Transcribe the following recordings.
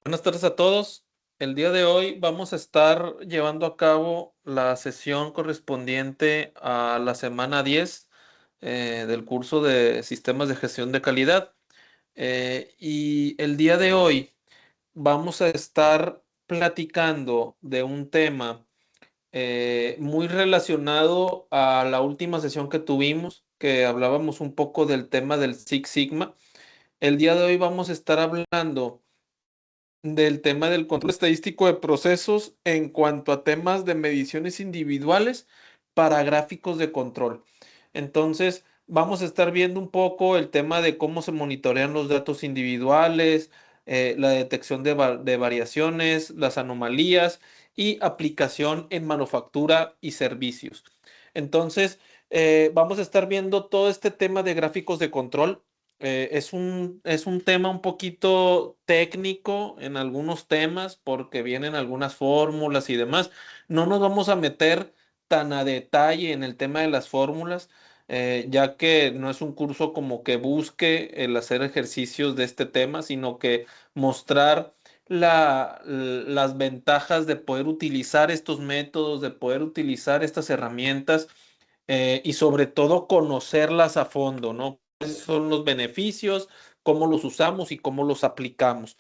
Buenas tardes a todos. El día de hoy vamos a estar llevando a cabo la sesión correspondiente a la semana 10 del curso de Sistemas de Gestión de Calidad. Y el día de hoy vamos a estar platicando de un tema muy relacionado a la última sesión que tuvimos, que hablábamos un poco del tema del Six Sigma. El día de hoy vamos a estar hablando del tema del control estadístico de procesos en cuanto a temas de mediciones individuales para gráficos de control. Entonces, vamos a estar viendo un poco el tema de cómo se monitorean los datos individuales, la detección de variaciones, las anomalías y aplicación en manufactura y servicios. Entonces, vamos a estar viendo todo este tema de gráficos de control. Es un tema un poquito técnico en algunos temas porque vienen algunas fórmulas y demás. No nos vamos a meter tan a detalle en el tema de las fórmulas, ya que no es un curso como que busque el hacer ejercicios de este tema, sino que mostrar las ventajas de poder utilizar estos métodos, de poder utilizar estas herramientas, y sobre todo conocerlas a fondo, ¿no? ¿Cuáles son los beneficios, cómo los usamos y cómo los aplicamos?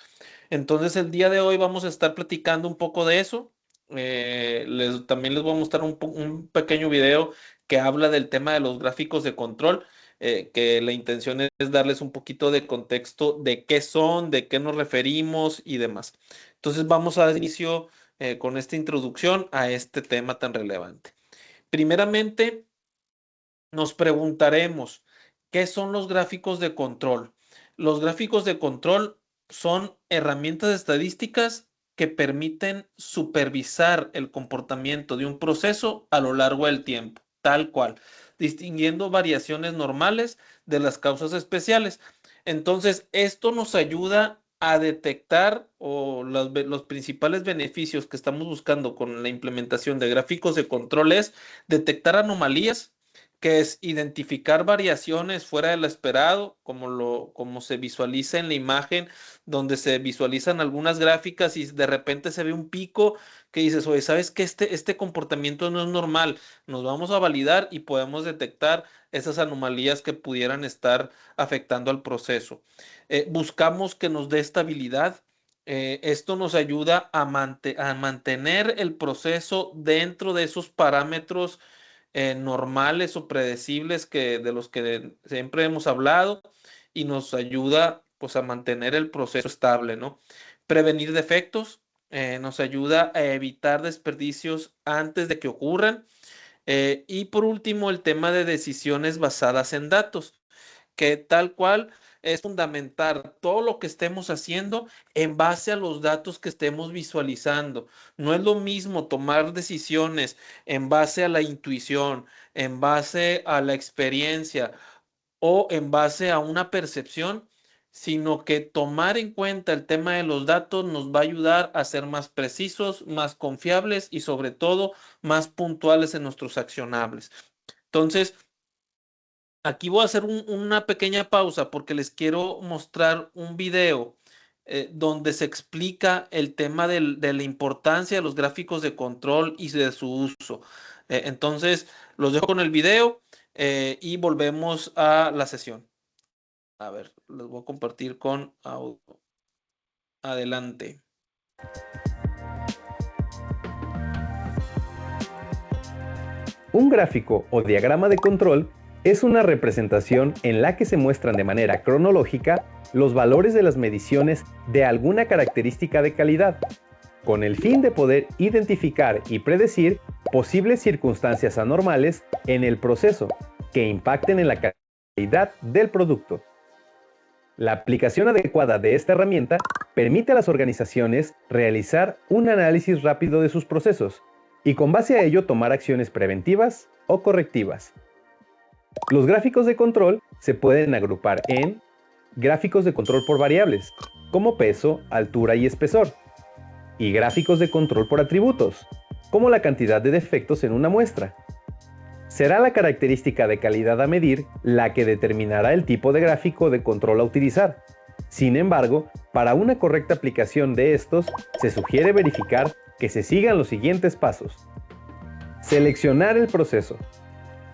Entonces, el día de hoy vamos a estar platicando un poco de eso. También les voy a mostrar un pequeño video que habla del tema de los gráficos de control, que la intención es darles un poquito de contexto de qué son, de qué nos referimos y demás. Entonces, vamos a dar inicio con esta introducción a este tema tan relevante. Primeramente, nos preguntaremos, ¿qué son los gráficos de control? Los gráficos de control son herramientas estadísticas que permiten supervisar el comportamiento de un proceso a lo largo del tiempo, tal cual, distinguiendo variaciones normales de las causas especiales. Entonces, esto nos ayuda a detectar los principales beneficios que estamos buscando con la implementación de gráficos de control es detectar anomalías, que es identificar variaciones fuera de lo esperado, como se visualiza en la imagen, donde se visualizan algunas gráficas y de repente se ve un pico que dices, oye, ¿sabes que este comportamiento no es normal? Nos vamos a validar y podemos detectar esas anomalías que pudieran estar afectando al proceso. Buscamos que nos dé estabilidad. Esto nos ayuda a mantener el proceso dentro de esos parámetros normales o predecibles de los que siempre hemos hablado, y nos ayuda pues a mantener el proceso estable, ¿no? Prevenir defectos, nos ayuda a evitar desperdicios antes de que ocurran. Y por último, el tema de decisiones basadas en datos, que tal cual es fundamentar todo lo que estemos haciendo en base a los datos que estemos visualizando. No es lo mismo tomar decisiones en base a la intuición, en base a la experiencia o en base a una percepción, sino que tomar en cuenta el tema de los datos nos va a ayudar a ser más precisos, más confiables y sobre todo más puntuales en nuestros accionables. Entonces, aquí voy a hacer una pequeña pausa porque les quiero mostrar un video donde se explica el tema de la importancia de los gráficos de control y de su uso. Entonces, los dejo con el video y volvemos a la sesión. A ver, los voy a compartir con audio. Adelante. Un gráfico o diagrama de control es una representación en la que se muestran de manera cronológica los valores de las mediciones de alguna característica de calidad, con el fin de poder identificar y predecir posibles circunstancias anormales en el proceso que impacten en la calidad del producto. La aplicación adecuada de esta herramienta permite a las organizaciones realizar un análisis rápido de sus procesos y con base a ello tomar acciones preventivas o correctivas. Los gráficos de control se pueden agrupar en gráficos de control por variables, como peso, altura y espesor, y gráficos de control por atributos, como la cantidad de defectos en una muestra. Será la característica de calidad a medir la que determinará el tipo de gráfico de control a utilizar, Sin embargo, para una correcta aplicación de estos, se sugiere verificar que se sigan los siguientes pasos. Seleccionar el proceso.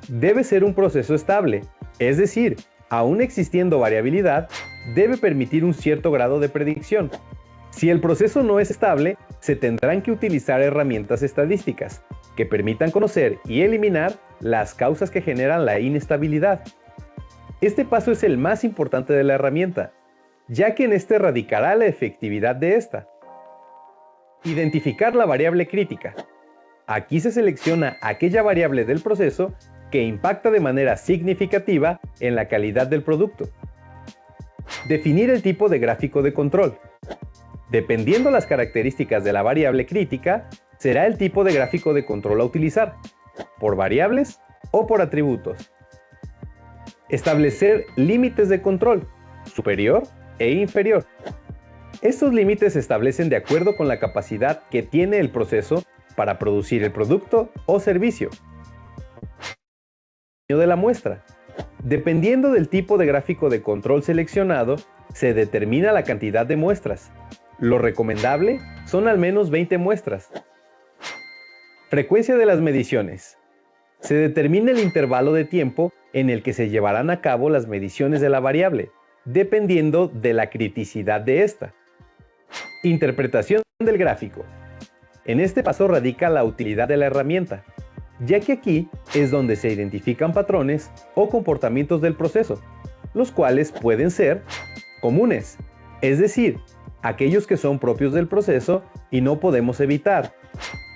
Debe ser un proceso estable, es decir, aún existiendo variabilidad, debe permitir un cierto grado de predicción. Si el proceso no es estable, se tendrán que utilizar herramientas estadísticas que permitan conocer y eliminar las causas que generan la inestabilidad. Este paso es el más importante de la herramienta, ya que en este radicará la efectividad de esta. Identificar la variable crítica. Aquí se selecciona aquella variable del proceso que impacta de manera significativa en la calidad del producto. Definir el tipo de gráfico de control. Dependiendo las características de la variable crítica, será el tipo de gráfico de control a utilizar, por variables o por atributos. Establecer límites de control, superior e inferior. Estos límites se establecen de acuerdo con la capacidad que tiene el proceso para producir el producto o servicio. De la muestra. Dependiendo del tipo de gráfico de control seleccionado, se determina la cantidad de muestras. Lo recomendable son al menos 20 muestras. Frecuencia de las mediciones. Se determina el intervalo de tiempo en el que se llevarán a cabo las mediciones de la variable, dependiendo de la criticidad de esta. Interpretación del gráfico. En este paso radica la utilidad de la herramienta, ya que aquí es donde se identifican patrones o comportamientos del proceso, los cuales pueden ser comunes, es decir, aquellos que son propios del proceso y no podemos evitar,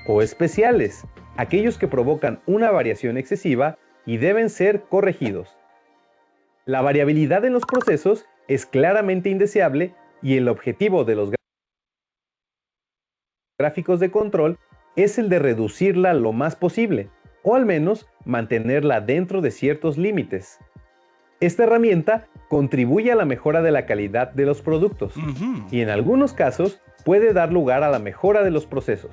o especiales, aquellos que provocan una variación excesiva y deben ser corregidos. La variabilidad en los procesos es claramente indeseable y el objetivo de los gráficos de control es el de reducirla lo más posible, o al menos mantenerla dentro de ciertos límites. Esta herramienta contribuye a la mejora de la calidad de los productos y en algunos casos puede dar lugar a la mejora de los procesos.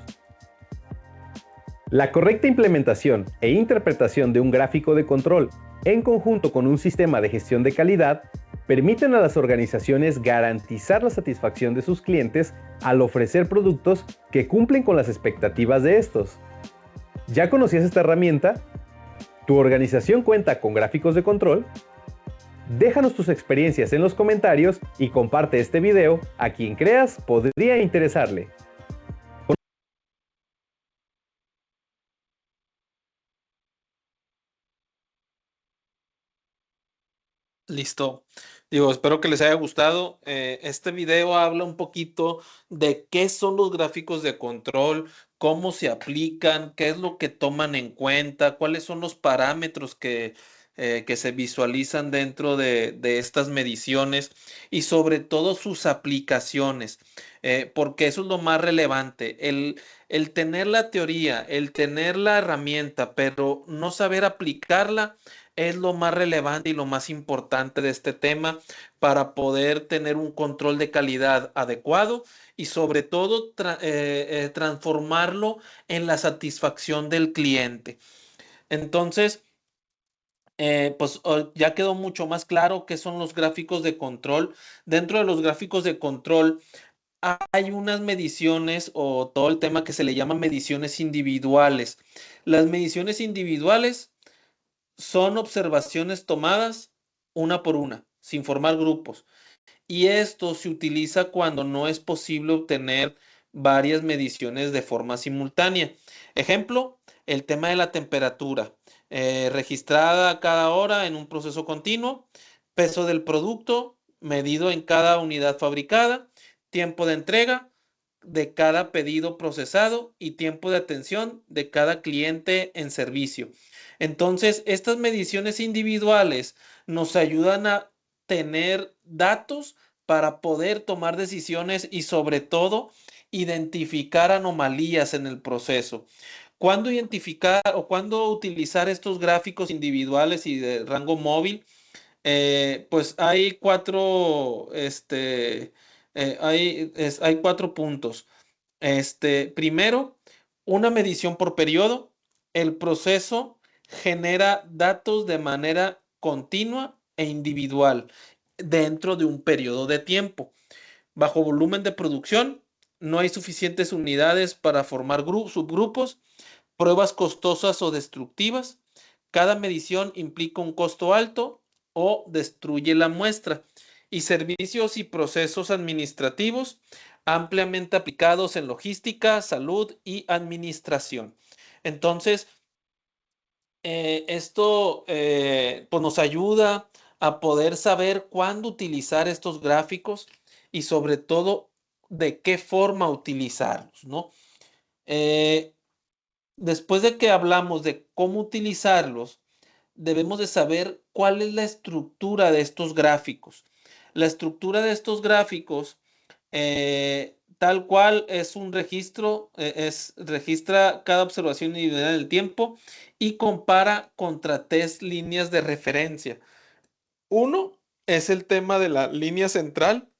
La correcta implementación e interpretación de un gráfico de control en conjunto con un sistema de gestión de calidad permiten a las organizaciones garantizar la satisfacción de sus clientes al ofrecer productos que cumplen con las expectativas de estos. ¿Ya conocías esta herramienta? ¿Tu organización cuenta con gráficos de control? Déjanos tus experiencias en los comentarios y comparte este video a quien creas podría interesarle. Listo. Digo, espero que les haya gustado. Este video habla un poquito de qué son los gráficos de control, cómo se aplican, qué es lo que toman en cuenta, cuáles son los parámetros que se visualizan dentro de estas mediciones y sobre todo sus aplicaciones, porque eso es lo más relevante. El tener la teoría, el tener la herramienta, pero no saber aplicarla es lo más relevante y lo más importante de este tema para poder tener un control de calidad adecuado y sobre todo transformarlo en la satisfacción del cliente. Entonces, pues ya quedó mucho más claro qué son los gráficos de control. Dentro de los gráficos de control hay unas mediciones o todo el tema que se le llama mediciones individuales. Las mediciones individuales son observaciones tomadas una por una, sin formar grupos. Y esto se utiliza cuando no es posible obtener varias mediciones de forma simultánea. Ejemplo, el tema de la temperatura, registrada cada hora en un proceso continuo, peso del producto medido en cada unidad fabricada, tiempo de entrega de cada pedido procesado y tiempo de atención de cada cliente en servicio. Entonces, estas mediciones individuales nos ayudan a tener datos para poder tomar decisiones y sobre todo identificar anomalías en el proceso. ¿Cuándo identificar o cuándo utilizar estos gráficos individuales y de rango móvil? Pues hay hay cuatro puntos. Primero, una medición por periodo. El proceso genera datos de manera continua e individual. dentro de un periodo de tiempo. Bajo volumen de producción, no hay suficientes unidades para formar subgrupos, pruebas costosas o destructivas. Cada medición implica un costo alto o destruye la muestra. Y servicios y procesos administrativos ampliamente aplicados en logística, salud y administración. Entonces, esto pues nos ayuda a poder saber cuándo utilizar estos gráficos y sobre todo de qué forma utilizarlos, ¿no? Eh, Después de que hablamos de cómo utilizarlos, debemos de saber cuál es la estructura de estos gráficos. La estructura de estos gráficos, tal cual es un registro, registra cada observación individual del tiempo y compara contra tres líneas de referencia. Uno es el tema de la línea central,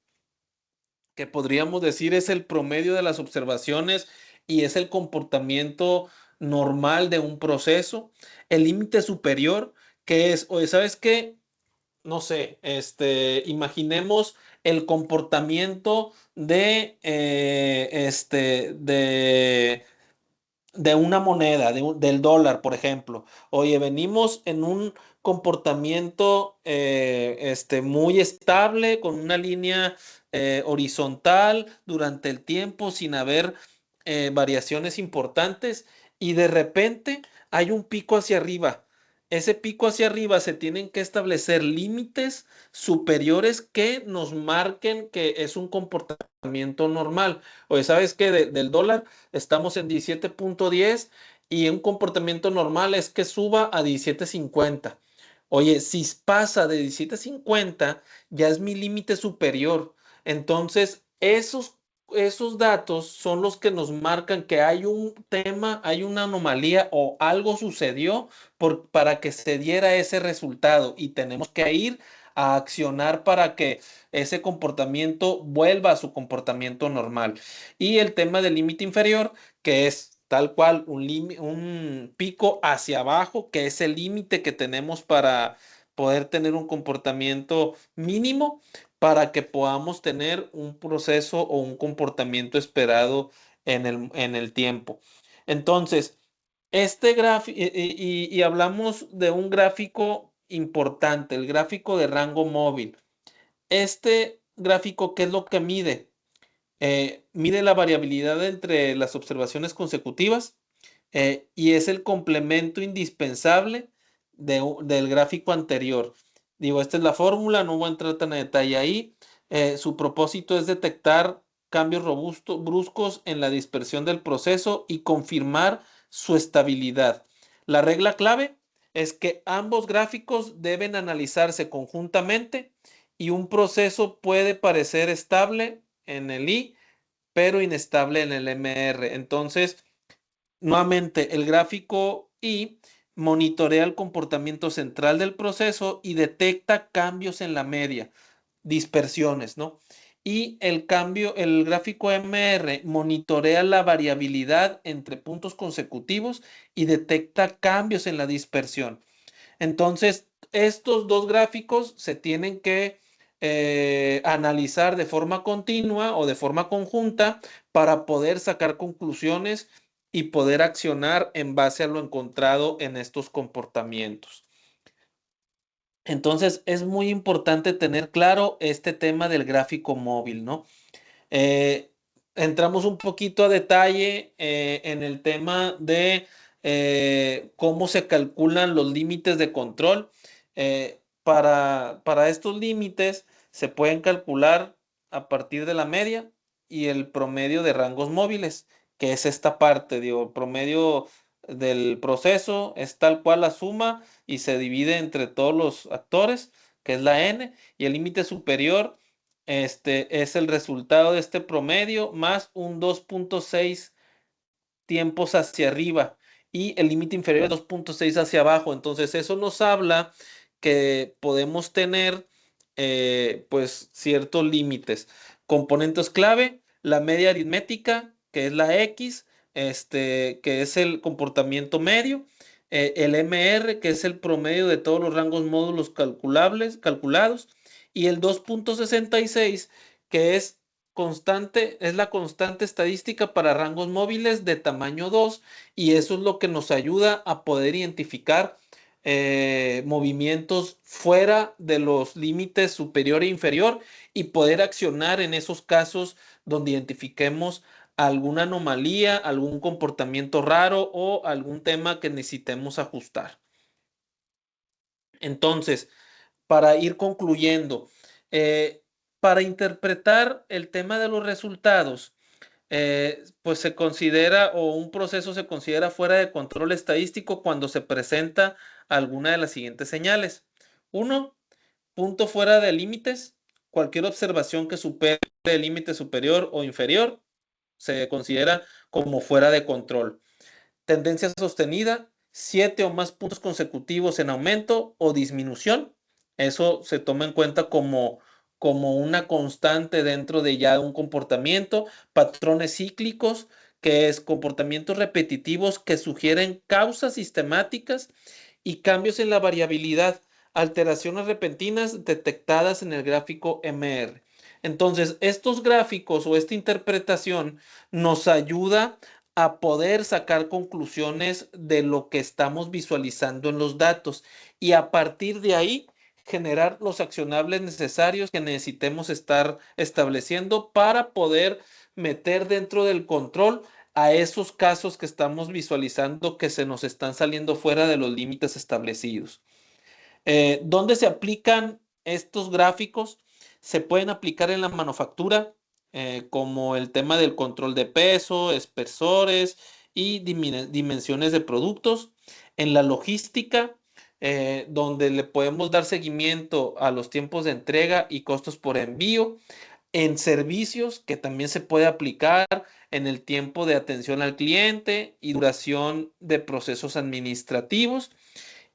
que podríamos decir es el promedio de las observaciones y es el comportamiento normal de un proceso. El límite superior, que es, oye, ¿sabes qué? No sé, imaginemos el comportamiento de una moneda, del dólar, por ejemplo. Oye, venimos en un comportamiento muy estable, con una línea horizontal durante el tiempo, sin haber variaciones importantes, y de repente hay un pico hacia arriba. Ese pico hacia arriba se tienen que establecer límites superiores que nos marquen que es un comportamiento normal. Oye, ¿sabes qué? Del dólar estamos en 17.10 y un comportamiento normal es que suba a 17.50. Oye, si pasa de 17.50, ya es mi límite superior. Entonces, esos datos son los que nos marcan que hay un tema, hay una anomalía o algo sucedió para que se diera ese resultado y tenemos que ir a accionar para que ese comportamiento vuelva a su comportamiento normal. Y el tema del límite inferior, que es tal cual un pico hacia abajo, que es el límite que tenemos para poder tener un comportamiento mínimo para que podamos tener un proceso o un comportamiento esperado en el tiempo. Entonces, este gráfico, y hablamos de un gráfico importante, el gráfico de rango móvil. Este gráfico, ¿qué es lo que mide? Mide la variabilidad entre las observaciones consecutivas y es el complemento indispensable del gráfico anterior. Digo, esta es la fórmula, no voy a entrar tan a detalle ahí. Su propósito es detectar cambios bruscos en la dispersión del proceso y confirmar su estabilidad. La regla clave es que ambos gráficos deben analizarse conjuntamente y un proceso puede parecer estable en el I, pero inestable en el MR. Entonces, nuevamente, el gráfico I monitorea el comportamiento central del proceso y detecta cambios en la media, dispersiones, ¿no? Y el gráfico MR monitorea la variabilidad entre puntos consecutivos y detecta cambios en la dispersión. Entonces, estos dos gráficos se tienen que analizar de forma continua o de forma conjunta para poder sacar conclusiones y poder accionar en base a lo encontrado en estos comportamientos. Entonces, es muy importante tener claro este tema del gráfico móvil, ¿no? Eh, Entramos un poquito a detalle en el tema de cómo se calculan los límites de control. Para estos límites se pueden calcular a partir de la media y el promedio de rangos móviles, que es esta parte, digo, el promedio del proceso es tal cual la suma y se divide entre todos los actores, que es la n, y el límite superior es el resultado de este promedio más un 2.6 tiempos hacia arriba y el límite inferior es 2.6 hacia abajo. Entonces eso nos habla que podemos tener pues ciertos límites. Componentes clave, la media aritmética, que es la X, que es el comportamiento medio, el MR, que es el promedio de todos los rangos módulos calculados, Y el 2.66, que es constante, es la constante estadística para rangos móviles de tamaño 2, y eso es lo que nos ayuda a poder identificar movimientos fuera de los límites superior e inferior y poder accionar en esos casos donde identifiquemos alguna anomalía, algún comportamiento raro o algún tema que necesitemos ajustar. Entonces, para ir concluyendo, para interpretar el tema de los resultados, pues se considera o un proceso se considera fuera de control estadístico cuando se presenta alguna de las siguientes señales. Uno, punto fuera de límites. Cualquier observación que supere el límite superior o inferior se considera como fuera de control. Tendencia sostenida, 7 o más puntos consecutivos en aumento o disminución. Eso se toma en cuenta como una constante dentro de ya un comportamiento. Patrones cíclicos, que es comportamientos repetitivos que sugieren causas sistemáticas y cambios en la variabilidad, alteraciones repentinas detectadas en el gráfico MR. Entonces, estos gráficos o esta interpretación nos ayuda a poder sacar conclusiones de lo que estamos visualizando en los datos y a partir de ahí generar los accionables necesarios que necesitemos estar estableciendo para poder meter dentro del control a esos casos que estamos visualizando que se nos están saliendo fuera de los límites establecidos. ¿Dónde se aplican estos gráficos? Se pueden aplicar en la manufactura, como el tema del control de peso, espesores y dimensiones de productos. En la logística, donde le podemos dar seguimiento a los tiempos de entrega y costos por envío. En servicios, que también se puede aplicar en el tiempo de atención al cliente y duración de procesos administrativos.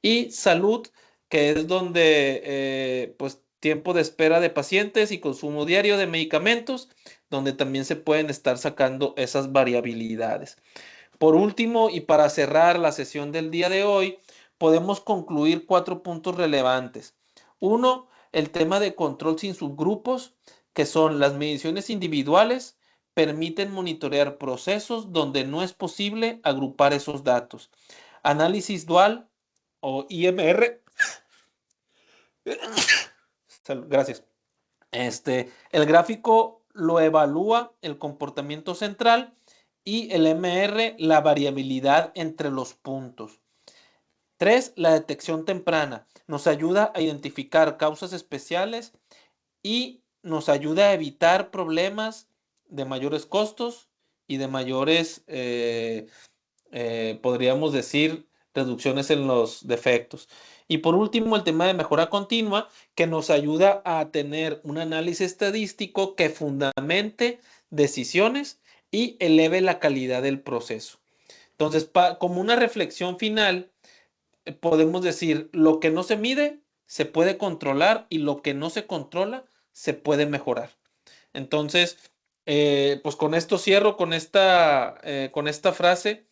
Y salud, que es donde pues tiempo de espera de pacientes y consumo diario de medicamentos, donde también se pueden estar sacando esas variabilidades. Por último, y para cerrar la sesión del día de hoy, podemos concluir 4 puntos relevantes. Uno, el tema de control sin subgrupos, que son las mediciones individuales, permiten monitorear procesos donde no es posible agrupar esos datos. Análisis dual o IMR. Gracias. El gráfico lo evalúa el comportamiento central y el MR la variabilidad entre los puntos. 3, la detección temprana. Nos ayuda a identificar causas especiales y nos ayuda a evitar problemas de mayores costos y de mayores, podríamos decir, reducciones en los defectos. Y por último, el tema de mejora continua, que nos ayuda a tener un análisis estadístico que fundamente decisiones y eleve la calidad del proceso. Entonces, como una reflexión final, podemos decir, lo que no se mide se puede controlar y lo que no se controla se puede mejorar. Entonces, pues con esto cierro con esta frase.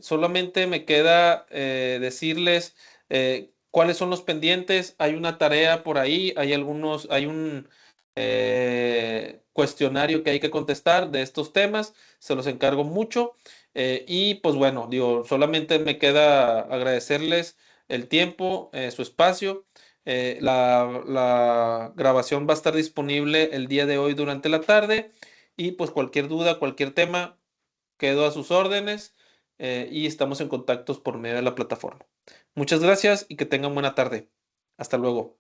Solamente me queda decirles cuáles son los pendientes. Hay una tarea por ahí, hay un cuestionario que hay que contestar de estos temas. Se los encargo mucho. Y pues bueno, digo, solamente me queda agradecerles el tiempo, su espacio. La grabación va a estar disponible el día de hoy durante la tarde y pues cualquier duda, cualquier tema, quedo a sus órdenes y estamos en contactos por medio de la plataforma. Muchas gracias y que tengan buena tarde. Hasta luego.